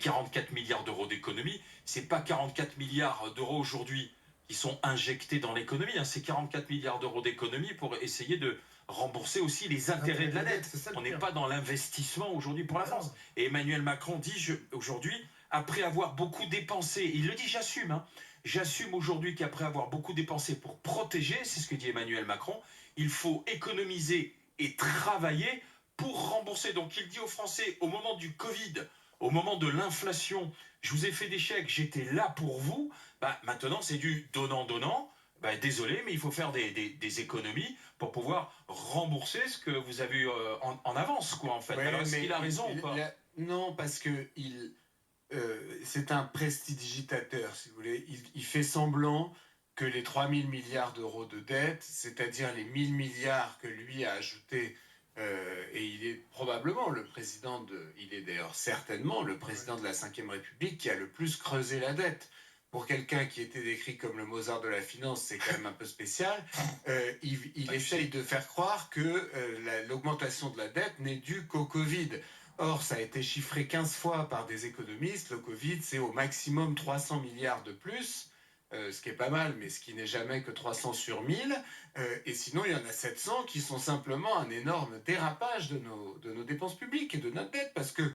44 milliards d'euros d'économie, c'est pas 44 milliards d'euros aujourd'hui qui sont injectés dans l'économie, hein, c'est 44 milliards d'euros d'économie pour essayer de rembourser aussi les intérêts de la dette. On n'est pas dans l'investissement aujourd'hui pour la France. Et Emmanuel Macron dit aujourd'hui, après avoir beaucoup dépensé, il le dit, j'assume, hein, j'assume aujourd'hui qu'après avoir beaucoup dépensé pour protéger, c'est ce que dit Emmanuel Macron, il faut économiser et travailler pour rembourser. Donc il dit aux Français, au moment du Covid, au moment de l'inflation, je vous ai fait des chèques, j'étais là pour vous. Bah, maintenant, c'est du donnant-donnant. Bah, désolé, mais il faut faire des économies pour pouvoir rembourser ce que vous avez eu en avance, quoi, en fait. Ouais, alors, est-ce qu'il a raison ou pas? Non, parce que c'est un prestidigitateur, si vous voulez. Il fait semblant que les 3000 milliards d'euros de dette, c'est-à-dire les 1000 milliards que lui a ajoutés, et il est probablement il est d'ailleurs certainement le président de la Ve République qui a le plus creusé la dette. Pour quelqu'un qui était décrit comme le Mozart de la finance, c'est quand même un peu spécial. Il essaye de faire croire que l'augmentation de la dette n'est due qu'au Covid. Or, ça a été chiffré 15 fois par des économistes. Le Covid, c'est au maximum 300 milliards de plus, ce qui est pas mal, mais ce qui n'est jamais que 300 sur 1000. Et sinon, il y en a 700 qui sont simplement un énorme dérapage de nos dépenses publiques et de notre dette, parce que